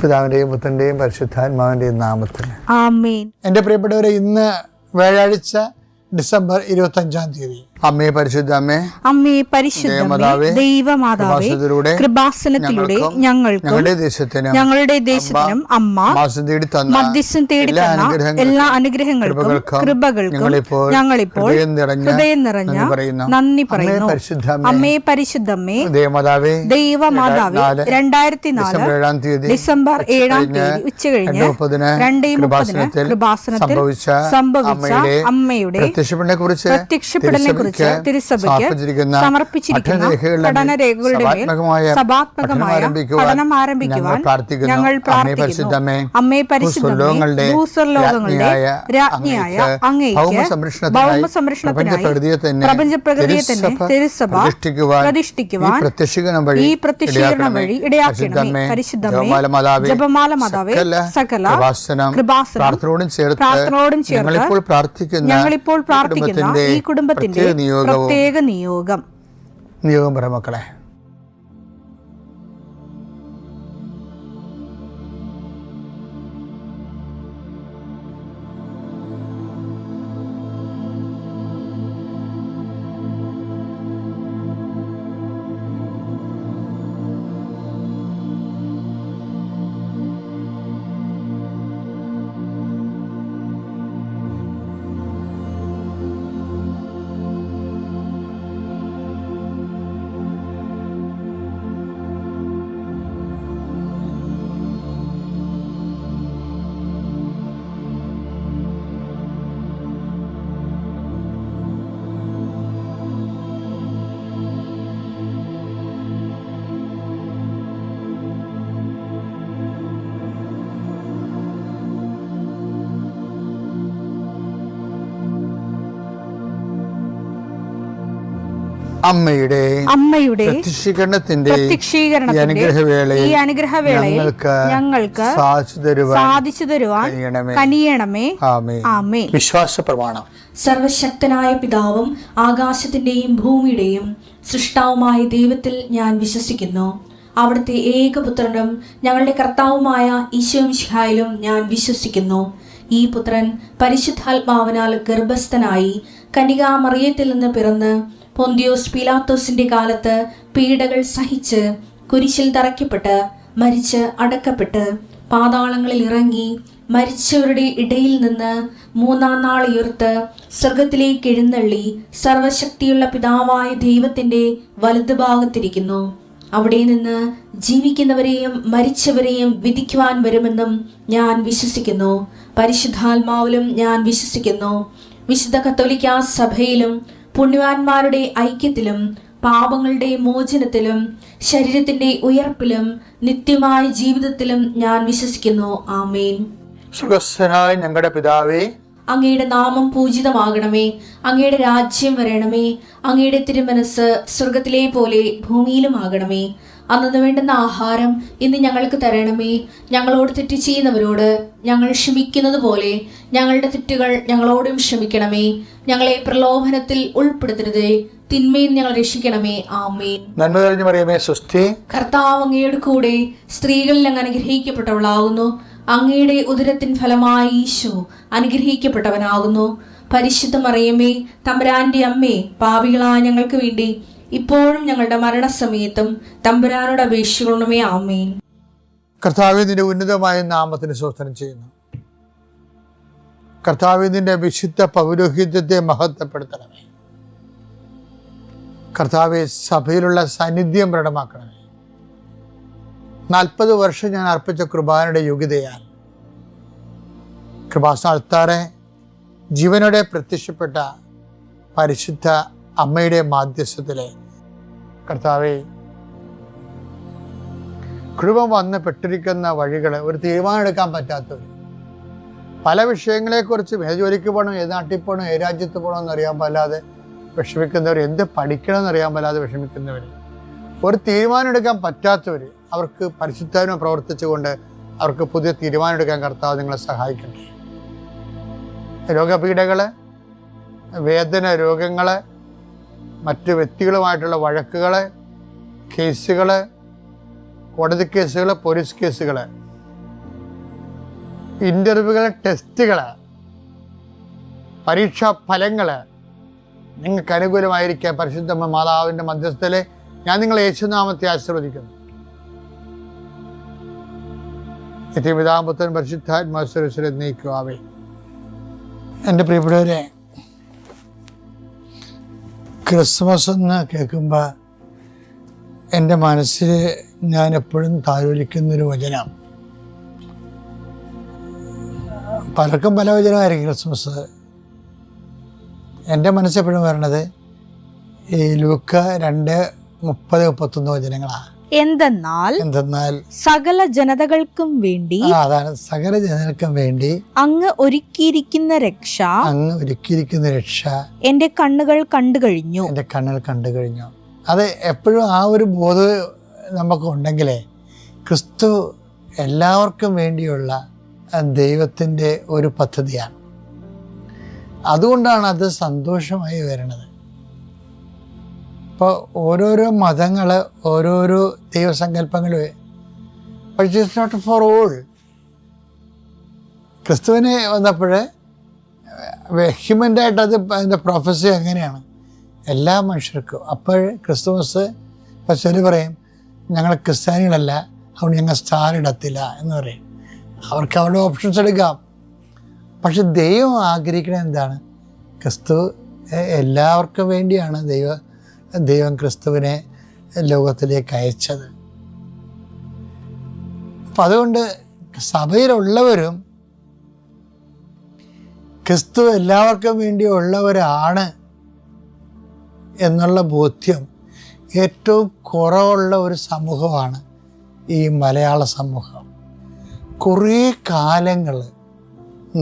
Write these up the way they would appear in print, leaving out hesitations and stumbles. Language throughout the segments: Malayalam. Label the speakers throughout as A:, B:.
A: പിതാവിന്റെയും പുത്രന്റെയും പരിശുദ്ധാത്മാവിന്റെയും നാമത്തിൽ
B: ആമേൻ.
A: എൻ്റെ പ്രിയപ്പെട്ടവരെ, ഇന്ന് വ്യാഴാഴ്ച ഡിസംബർ 25 അമ്മേ പരിശുദ്ധ അമ്മേ,
B: അമ്മേ പരിശുദ്ധമേ, ദൈവമാതാവേ, കൃപാസനത്തിലൂടെ ഞങ്ങൾക്കും ഞങ്ങളുടെ ദേശത്തിനും അമ്മ മധ്യസ്ഥം തേടി തന്ന എല്ലാ അനുഗ്രഹങ്ങൾക്കും കൃപകൾക്കും ഞങ്ങളിപ്പോൾ ഹൃദയം നിറഞ്ഞ നന്ദി പറയുന്നു. അമ്മേ പരിശുദ്ധമേ, ദൈവമാതാവേ, 2004 ഡിസംബർ 7 ഉച്ചകഴിഞ്ഞ് 2:30 കൃപാസനത്തിൽ സംഭവിച്ച അമ്മയുടെ പ്രത്യക്ഷപ്പെടലിനെ കുറിച്ച് തിരുസഭയ്ക്ക് സമർപ്പിച്ചിരിക്കുന്ന പഠനരേഖകളുടെ മേൽ സഭാത്മകമായ പഠനം ആരംഭിക്കുവാൻ ഞങ്ങൾ പ്രാർത്ഥിക്കുന്നു. അമ്മേ പരിശുദ്ധമേ, ഭൂസ്വർലോകങ്ങളുടെ രാജ്ഞിയായ അങ്ങേയ്ക്ക് ഭൗമസംരക്ഷണത്തിനായി പ്രപഞ്ചപ്രകൃതിയെ തന്നെ തിരുസഭ പ്രതിഷ്ഠിക്കുവാൻ ഈ പ്രത്യക്ഷീകരണം വഴി ഇടയാക്കണമേ. പരിശുദ്ധമേ, ജപമാല മാതാവേ, സകല കൃപാസനം പ്രാർത്ഥനയോടും ചേർത്ത് ഞങ്ങളിപ്പോൾ പ്രാർത്ഥിക്കുന്ന ഈ കുടുംബത്തിന്റെ പ്രത്യേക നിയോഗം
A: പറ മക്കളെ. അമ്മയുടെ പ്രത്യക്ഷീകരണത്തിന്റെ ഈ അനുഗ്രഹവേളയിൽ ഞങ്ങൾക്ക് സാധിച്ചു തരുവാൻ കനിയണമേ. ആമേൻ. വിശ്വാസ പ്രമാണം.
C: സർവശക്തനായ പിതാവും ആകാശത്തിന്റെയും ഭൂമിയുടെയും സൃഷ്ടാവുമായ ദൈവത്തിൽ ഞാൻ വിശ്വസിക്കുന്നു. അവിടുത്തെ ഏകപുത്രനും ഞങ്ങളുടെ കർത്താവുമായ ഈശോ മിശിഹായിലും ഞാൻ വിശ്വസിക്കുന്നു. ഈ പുത്രൻ പരിശുദ്ധാത്മാവിനാൽ ഗർഭസ്ഥനായി കന്യകാമറിയത്തിൽ നിന്ന് പിറന്ന് പൊന്തിയോസ് പീലാത്തോസിന്റെ കാലത്ത് പീഡകൾ സഹിച്ച് കുരിശിൽ തറയ്ക്കപ്പെട്ട് മരിച്ച് അടക്കപ്പെട്ട് പാതാളങ്ങളിൽ ഇറങ്ങി മരിച്ചവരുടെ ഇടയിൽ നിന്ന് 3-ാം നാൾ ഉയർത്ത് സ്വർഗത്തിലേക്ക് എഴുന്നള്ളി സർവശക്തിയുള്ള പിതാവായ ദൈവത്തിന്റെ വലതുഭാഗത്തിരിക്കുന്നു. അവിടെ നിന്ന് ജീവിക്കുന്നവരെയും മരിച്ചവരെയും വിധിക്കുവാൻ വരുമെന്നും ഞാൻ വിശ്വസിക്കുന്നു. പരിശുദ്ധാത്മാവിലും ഞാൻ വിശ്വസിക്കുന്നു. വിശുദ്ധ കത്തോലിക്കാ സഭയിലും പുണ്യവാന്മാരുടെ ഐക്യത്തിലും പാപങ്ങളുടെ മോചനത്തിലും ശരീരത്തിന്റെ ഉയർപ്പിലും നിത്യമായ ജീവിതത്തിലും ഞാൻ വിശ്വസിക്കുന്നു. ആമേൻ.
A: സുഖസ്ഥനായ ഞങ്ങളുടെ പിതാവേ,
C: അങ്ങയുടെ നാമം പൂജിതമാകണമേ. അങ്ങയുടെ രാജ്യം വരണമേ. അങ്ങയുടെ തിരുമനസ് സ്വർഗത്തിലെ പോലെ ഭൂമിയിലും ആകണമേ. അന്നു വേണ്ടുന്ന ആഹാരം ഇന്ന് ഞങ്ങൾക്ക് തരണമേ. ഞങ്ങളോട് തെറ്റ് ചെയ്യുന്നവരോട് ഞങ്ങൾ ക്ഷമിക്കുന്നത് പോലെ ഞങ്ങളുടെ തെറ്റുകൾ ഞങ്ങളോടും ക്ഷമിക്കണമേ. ഞങ്ങളെ പ്രലോഭനത്തിൽ ഉൾപ്പെടുത്തരുതേ, തിന്മയിൽ ഞങ്ങൾ രക്ഷിക്കണമേ. ആമേൻ.
A: നന്മ നിറഞ്ഞ മറിയമേ, സ്വസ്തി.
C: കർത്താവ് അങ്ങയുടെ കൂടെ സ്ത്രീകളിൽ അങ്ങ് അനുഗ്രഹിക്കപ്പെട്ടവളാകുന്നു. അങ്ങയുടെ ഉദരത്തിൻ ഫലമായി ഈശോ അനുഗ്രഹിക്കപ്പെട്ടവനാകുന്നു. പരിശുദ്ധ മറിയമേ, തമ്പുരാന്റെ അമ്മേ, പാപികളായ ഞങ്ങൾക്ക് വേണ്ടി ഇപ്പോഴും ഞങ്ങളുടെ മരണസമയത്തും തമ്പുരാനോട് അപേക്ഷിക്കണമേ. ആമേൻ.
A: കർത്താവേ, നിന്റെ ഉന്നതമായ നാമത്തിന് സ്തോത്രം ചെയ്യുന്നു. കർത്താവേ, നിന്റെ വിശുദ്ധ പൗരോഹിത്യത്തെ മഹത്വപ്പെടുത്തണമേ. കർത്താവേ, സഭയിലുള്ള സാന്നിധ്യം പ്രകടമാക്കണമേ. 40 വർഷം ഞാൻ അർപ്പിച്ച കൃപാനയുടെ യോഗ്യതയാൽ കൃപാസ്ഥാനത്താറെ ജീവനോടെ പ്രത്യക്ഷപ്പെട്ട പരിശുദ്ധ അമ്മയുടെ മാധ്യസ്ഥത്തിലെ കർത്താവേ, കുടുംബം വന്ന് പെട്ടിരിക്കുന്ന വഴികൾ ഒരു തീരുമാനം എടുക്കാൻ പറ്റാത്തവർ, പല വിഷയങ്ങളെക്കുറിച്ച് ഏത് ജോലിക്ക് പോകണം, ഏത് നാട്ടിൽ പോകണം, ഏത് രാജ്യത്ത് പോകണം എന്നറിയാൻ പാടില്ലാതെ വിഷമിക്കുന്നവർ, എന്ത് പഠിക്കണം എന്നറിയാൻ പാടില്ലാതെ വിഷമിക്കുന്നവർ, ഒരു തീരുമാനം എടുക്കാൻ പറ്റാത്തവർ, അവർക്ക് പരിശുദ്ധാത്മ പ്രവർത്തിച്ചുകൊണ്ട് അവർക്ക് പുതിയ തീരുമാനം എടുക്കാൻ കർത്താവ് നിങ്ങളെ സഹായിക്കട്ടെ. രോഗപീഠകൾ, വേദന രോഗങ്ങൾ, മറ്റ് വ്യക്തികളുമായിട്ടുള്ള വഴക്കുകൾ, കേസുകൾ, കോടതി കേസുകൾ, പോലീസ് കേസുകൾ, ഇൻ്റർവ്യൂകൾ, ടെസ്റ്റുകൾ, പരീക്ഷാ ഫലങ്ങൾ നിങ്ങൾക്ക് അനുകൂലമായിരിക്കാൻ പരിശുദ്ധ മാതാവിൻ്റെ മധ്യസ്ഥതയിൽ ഞാൻ നിങ്ങളെ യേശുനാമത്തെ ആശീർവദിക്കുന്നു. നിത്യപിതാപുത്രൻ പരിശുദ്ധാത്മാവിനെ നയിക്കുവാവേ. എൻ്റെ പ്രിയപ്പെട്ടവരെ, ക്രിസ്മസ് എന്ന് കേൾക്കുമ്പോൾ എൻ്റെ മനസ്സിൽ ഞാൻ എപ്പോഴും താലോലിക്കുന്നൊരു വചനം, പലർക്കും പല വചനമായിരിക്കും ക്രിസ്മസ്. എൻ്റെ മനസ്സെപ്പോഴും വരണത് ഈ ലൂക്ക 2:30-31 വചനങ്ങളാണ്.
B: എന്തെന്നാൽ സകല ജനതകൾക്കും വേണ്ടി,
A: അതാണ് സകല ജനതകൾക്കും വേണ്ടി
B: അങ്ങ് ഒരുക്കിയിരിക്കുന്ന രക്ഷ എന്റെ കണ്ണുകൾ കണ്ടു കഴിഞ്ഞു.
A: അത് എപ്പോഴും ആ ഒരു ബോധം നമുക്ക് ഉണ്ടെങ്കിലേ ക്രിസ്തു എല്ലാവർക്കും വേണ്ടിയുള്ള ദൈവത്തിൻ്റെ ഒരു പദ്ധതിയാണ്. അതുകൊണ്ടാണ് അത് സന്തോഷമായി വരുന്നത്. ഇപ്പോൾ ഓരോരോ മതങ്ങൾ, ഓരോരോ ദൈവസങ്കല്പങ്ങൾ, പക്ഷേ ഇറ്റ്സ് നോട്ട് ഫോർ ഓൾ. ക്രിസ്തുവിനെ വന്നപ്പോൾ വെഹ്യുമെൻ്റായിട്ട് അതിൻ്റെ പ്രൊഫസി എങ്ങനെയാണ് എല്ലാ മനുഷ്യർക്കും. അപ്പോൾ ക്രിസ്തുമസ് ഇപ്പോൾ ശരി പറയും, ഞങ്ങൾ ക്രിസ്ത്യാനികളല്ല, അതുകൊണ്ട് ഞങ്ങൾ സ്റ്റാർ ഇടത്തില്ല എന്ന് പറയും. അവർക്ക് അവരുടെ ഓപ്ഷൻസ് എടുക്കാം. പക്ഷെ ദൈവം ആഗ്രഹിക്കുന്നത് എന്താണ്? ക്രിസ്തു എല്ലാവർക്കും വേണ്ടിയാണ് ദൈവം ക്രിസ്തുവിനെ ലോകത്തിലേക്ക് അയച്ചത്. അപ്പം അതുകൊണ്ട് സഭയിലുള്ളവരും ക്രിസ്തു എല്ലാവർക്കും വേണ്ടിയുള്ളവരാണ് എന്നുള്ള ബോധ്യം ഏറ്റവും കുറവുള്ള ഒരു സമൂഹമാണ് ഈ മലയാള സമൂഹം. കുറേ കാലങ്ങൾ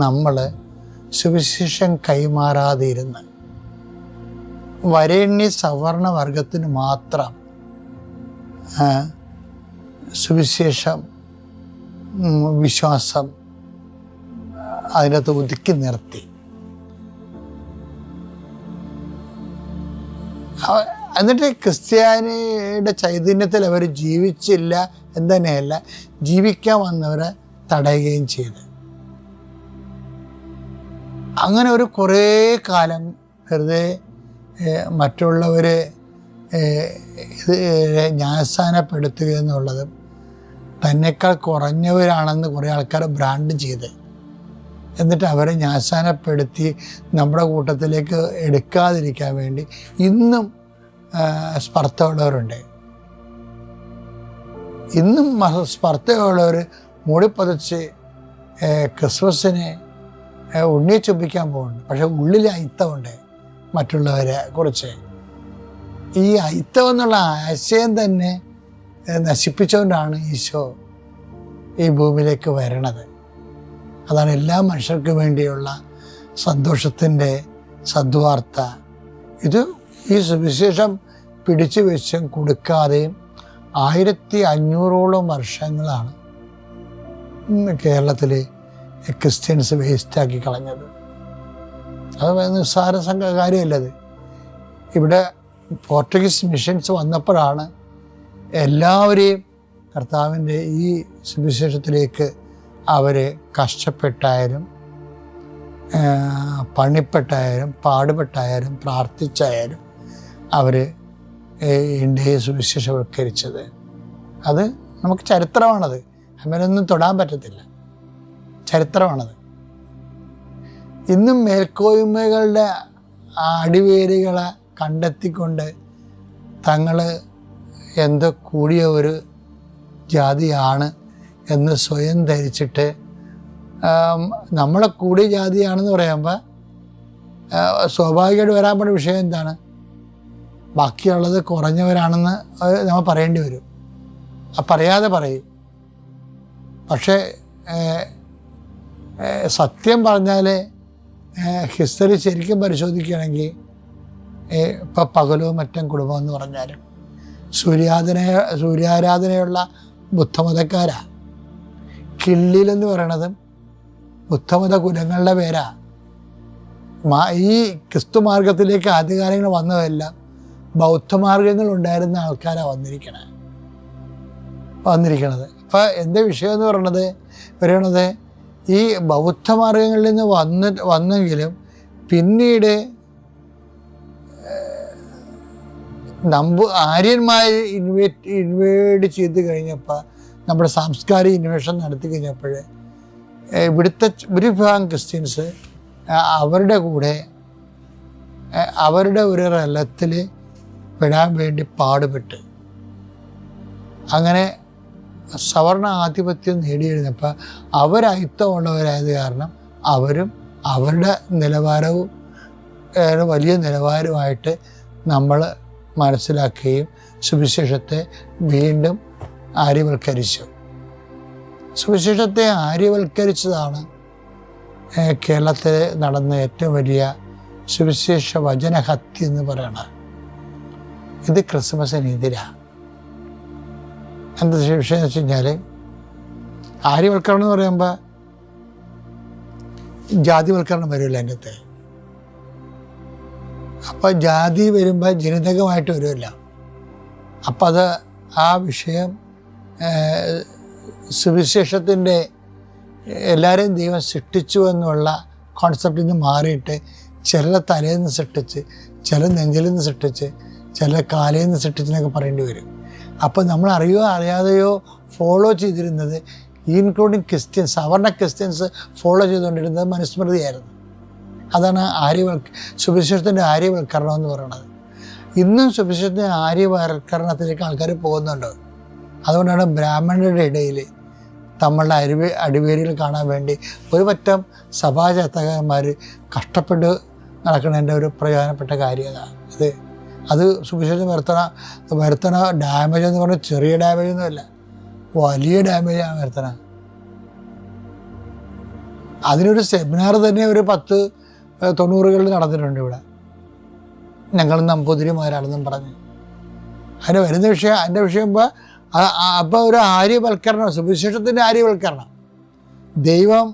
A: നമ്മൾ സുവിശേഷം കൈമാറാതെ ഇരുന്ന് വരേണ്യ സവർണ വർഗത്തിന് മാത്രം സുവിശേഷം, വിശ്വാസം അതിനകത്ത് ഒതുക്കി നിർത്തി. എന്നിട്ട് ക്രിസ്ത്യാനിയുടെ ചൈതന്യത്തിൽ അവർ ജീവിച്ചില്ല എന്ന് തന്നെയല്ല, ജീവിക്കാൻ വന്നവരെ തടയുകയും ചെയ്തു. അങ്ങനെ ഒരു കുറേ കാലം വെറുതെ മറ്റുള്ളവരെ ഇത് ന്യായസ്ഥാനപ്പെടുത്തുക എന്നുള്ളതും തന്നെക്കാൾ കുറഞ്ഞവരാണെന്ന് കുറേ ആൾക്കാർ ബ്രാൻഡ് ചെയ്ത് എന്നിട്ട് അവരെ ന്യായസ്ഥാനപ്പെടുത്തി നമ്മുടെ കൂട്ടത്തിലേക്ക് എടുക്കാതിരിക്കാൻ വേണ്ടി ഇന്നും സ്പർദ്ധയുള്ളവരുണ്ട്. ഇന്നും സ്പർദ്ധയുള്ളവർ മൂടിപ്പതിച്ച് ക്രിസ്മസിനെ ഉണ്ണി ചുംബിക്കാൻ പോകുന്നുണ്ട്. പക്ഷെ ഉള്ളിൽ അയിത്തമുണ്ട് മറ്റുള്ളവരെ കുറിച്ച്. ഈ അയിത്തം എന്നുള്ള ആശയം തന്നെ നശിപ്പിച്ചുകൊണ്ടാണ് ഈശോ ഈ ഭൂമിയിലേക്ക് വരണത്. അതാണ് എല്ലാ മനുഷ്യർക്കും വേണ്ടിയുള്ള സന്തോഷത്തിൻ്റെ സദ്വാർത്ത. ഇത് ഈ സുവിശേഷം പിടിച്ചു വെച്ചും കൊടുക്കാതെയും 1500ഓളം വർഷങ്ങളാണ് കേരളത്തിൽ ക്രിസ്ത്യൻസ് വേസ്റ്റാക്കി കളഞ്ഞത്. അത് നിസ്സാര കാര്യമല്ലത്. ഇവിടെ പോർച്ചുഗീസ് മിഷൻസ് വന്നപ്പോഴാണ് എല്ലാവരെയും കർത്താവിൻ്റെ ഈ സുവിശേഷത്തിലേക്ക് അവർ കഷ്ടപ്പെട്ടായാലും പണിപ്പെട്ടായാലും പാടുപെട്ടായാലും പ്രാർത്ഥിച്ചായാലും അവർ ഇന്ത്യയെ സുവിശേഷവൽക്കരിച്ചത്. അത് നമുക്ക് ചരിത്രമാണത്, അങ്ങനെയൊന്നും തൊടാൻ പറ്റത്തില്ല. ചരിത്രമാണത്. ഇന്നും മേൽക്കോയ്മകളുടെ അടിവേരുകളെ കണ്ടെത്തിക്കൊണ്ട് തങ്ങൾ എന്തോ കൂടിയ ഒരു ജാതിയാണ് എന്ന് സ്വയം ധരിച്ചിട്ട് നമ്മളെ കൂടിയ ജാതിയാണെന്ന് പറയുമ്പോൾ സ്വാഭാവികമായിട്ട് വരാൻ പോകുന്ന വിഷയം എന്താണ്? ബാക്കിയുള്ളത് കുറഞ്ഞവരാണെന്ന് നമ്മൾ പറയേണ്ടി വരും. പറയാതെ പറയും. പക്ഷേ സത്യം പറഞ്ഞാൽ ഹിസ്റ്ററി ശരിക്കും പരിശോധിക്കുകയാണെങ്കിൽ ഇപ്പം പകലോ മറ്റും കുടുംബം എന്ന് പറഞ്ഞാലും സൂര്യാരാധനയുള്ള ബുദ്ധമതക്കാരാ. കിള്ളിലെന്ന് പറയണതും ബുദ്ധമത കുലങ്ങളുടെ പേരാ. ഈ ക്രിസ്തു മാർഗത്തിലേക്ക് ആദ്യകാലങ്ങൾ വന്നതെല്ലാം ബൗദ്ധമാർഗങ്ങൾ ഉണ്ടായിരുന്ന ആൾക്കാരാണ് വന്നിരിക്കണത്. അപ്പം എൻ്റെ വിഷയം എന്ന് പറയണത് ഈ ബൗദ്ധമാർഗങ്ങളിൽ നിന്ന് വന്നെങ്കിലും പിന്നീട് ആര്യന്മാർ ഇൻവേഡ് ചെയ്ത് കഴിഞ്ഞപ്പോൾ, നമ്മുടെ സാംസ്കാരിക ഇൻവേഷൻ നടത്തി കഴിഞ്ഞപ്പോൾ ഇവിടുത്തെ ഒരു വിഭാഗം ക്രിസ്ത്യൻസ് അവരുടെ കൂടെ അവരുടെ ഒരു റലത്തിൽ പെടാൻ വേണ്ടി പാടുപെട്ട് അങ്ങനെ സവർണ ആധിപത്യം നേടിയിരുന്നപ്പോൾ അവരയിത്തമുള്ളവരായത് കാരണം അവരും അവരുടെ നിലവാരവും വലിയ നിലവാരമായിട്ട് നമ്മൾ മനസ്സിലാക്കുകയും സുവിശേഷത്തെ വീണ്ടും ആര്യവൽക്കരിച്ചു. സുവിശേഷത്തെ ആര്യവൽക്കരിച്ചതാണ് കേരളത്തിൽ നടന്ന ഏറ്റവും വലിയ സുവിശേഷ വചനഹത്യ എന്ന് പറയുന്നത്. ഇത് ക്രിസ്മസിനെതിരാണ്. എന്താ വിഷയം എന്ന് വെച്ച് കഴിഞ്ഞാൽ, ആര്യവൽക്കരണം എന്ന് പറയുമ്പോൾ ജാതിവൽക്കരണം വരുമല്ലോ അതിൻ്റെ അകത്ത്. അപ്പോൾ ജാതി വരുമ്പോൾ ജനിതകമായിട്ട് വരുമല്ലോ. അപ്പം അത് ആ വിഷയം സുവിശേഷത്തിൻ്റെ എല്ലാവരെയും ദൈവം സൃഷ്ടിച്ചു എന്നുള്ള കോൺസെപ്റ്റിൽ നിന്ന് മാറിയിട്ട് ചിലരെ തലയിൽ നിന്ന് സൃഷ്ടിച്ച്, ചില നെഞ്ചിൽ നിന്ന് സൃഷ്ടിച്ച്, ചില കാലയിൽ നിന്ന് സൃഷ്ടിച്ചെന്നൊക്കെ പറയേണ്ടി വരും. അപ്പോൾ നമ്മൾ അറിയോ അറിയാതെയോ ഫോളോ ചെയ്തിരുന്നത്, ഇൻക്ലൂഡിങ് ക്രിസ്ത്യൻസ്, സവർണ ക്രിസ്ത്യൻസ് ഫോളോ ചെയ്തുകൊണ്ടിരുന്നത് മനുസ്മൃതിയായിരുന്നു. അതാണ് സുവിശേഷത്തിൻ്റെ ആര്യവൽക്കരണം എന്ന് പറയുന്നത്. ഇന്നും സുവിശേഷത്തിൻ്റെ ആര്യവൽക്കരണത്തിലേക്ക് ആൾക്കാർ പോകുന്നുണ്ട്. അതുകൊണ്ടാണ് ബ്രാഹ്മണരുടെ ഇടയിൽ നമ്മളുടെ അടിവേരികൾ കാണാൻ വേണ്ടി ഒരു പറ്റം സഭാചാത്തകന്മാർ കഷ്ടപ്പെട്ട് നടക്കുന്നതിൻ്റെ ഒരു പ്രധാനപ്പെട്ട കാര്യം ഇത്. അത് സുവിശേഷം വരുത്തണ ഡാമേജ് എന്ന് പറഞ്ഞാൽ ചെറിയ ഡാമേജ് ഒന്നുമല്ല, വലിയ ഡാമേജാണ് വരുത്തണ. അതിനൊരു സെമിനാർ തന്നെ ഒരു 10-90കളിൽ നടന്നിട്ടുണ്ട് ഇവിടെ. ഞങ്ങൾ നമ്പൂതിരിമാരാണെന്നും പറഞ്ഞ് അതിന് വരുന്ന വിഷയം, അതിൻ്റെ വിഷയം അപ്പോൾ ഒരു ആര്യവൽക്കരണം, സുവിശേഷത്തിൻ്റെ ആര്യവൽക്കരണം. ദൈവം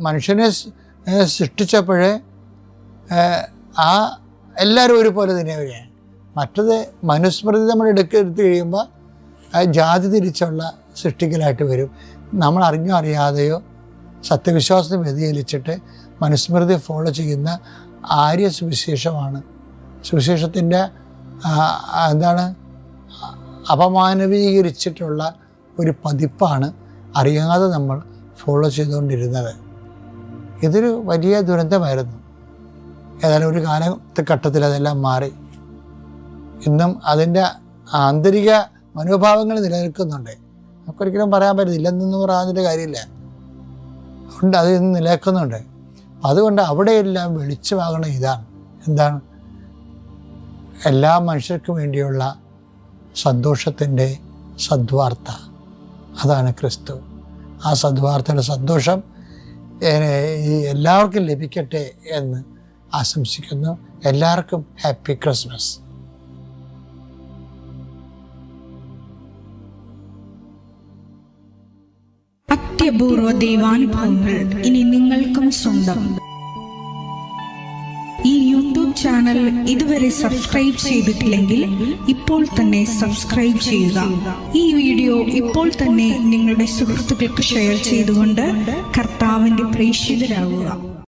A: മനുഷ്യനെ സൃഷ്ടിച്ചപ്പോഴേ എല്ലാവരും ഒരുപോലെ തന്നെ വരികയാണ്. മറ്റത് മനുസ്മൃതി നമ്മൾ എടുത്ത് കഴിയുമ്പോൾ ജാതി തിരിച്ചുള്ള സൃഷ്ടിക്കലായിട്ട് വരും. നമ്മൾ അറിഞ്ഞോ അറിയാതെയോ സത്യവിശ്വാസത്തെ വ്യതിചലിച്ചിട്ട് മനുസ്മൃതി ഫോളോ ചെയ്യുന്ന ആര്യ സുവിശേഷമാണ്. സുവിശേഷത്തിൻ്റെ അപമാനവീകരിച്ചിട്ടുള്ള ഒരു പതിപ്പാണ് അറിയാതെ നമ്മൾ ഫോളോ ചെയ്തുകൊണ്ടിരുന്നത്. ഇതൊരു വലിയ ദുരന്തമായിരുന്നു. ഏതായാലും ഒരു കാലഘട്ടത്തിൽ അതെല്ലാം മാറി. ഇന്നും അതിൻ്റെ ആന്തരിക മനോഭാവങ്ങൾ നിലനിൽക്കുന്നുണ്ട്. നമുക്കൊരിക്കലും പറയാൻ പറ്റില്ല, ഇല്ലെന്നൊന്നും പറയാതിൻ്റെ കാര്യമില്ല. അതുകൊണ്ട് അത് ഇന്ന് നിലനിൽക്കുന്നുണ്ട്. അതുകൊണ്ട് അവിടെയെല്ലാം വെളിച്ചമാകണം ഇതാണ്. എന്താണ്? എല്ലാ മനുഷ്യർക്കും വേണ്ടിയുള്ള സന്തോഷത്തിൻ്റെ സദ്വാർത്ത. അതാണ് ക്രിസ്തു. ആ സദ്വാർത്തയുടെ സന്തോഷം എല്ലാവർക്കും ലഭിക്കട്ടെ എന്ന് ആശംസിക്കുന്നു. എല്ലാവർക്കും ഹാപ്പി ക്രിസ്മസ്.
B: അത്യപൂർവ ദൈവാനുഭവങ്ങൾ ഇനി നിങ്ങൾക്കും സ്വന്തം. ഈ യൂട്യൂബ് ചാനൽ ഇതുവരെ സബ്സ്ക്രൈബ് ചെയ്തിട്ടില്ലെങ്കിൽ ഇപ്പോൾ തന്നെ സബ്സ്ക്രൈബ് ചെയ്യുക. ഈ വീഡിയോ ഇപ്പോൾ തന്നെ നിങ്ങളുടെ സുഹൃത്തുക്കൾക്ക് ഷെയർ ചെയ്തുകൊണ്ട് കർത്താവിന്റെ പ്രേക്ഷിതരാകുക.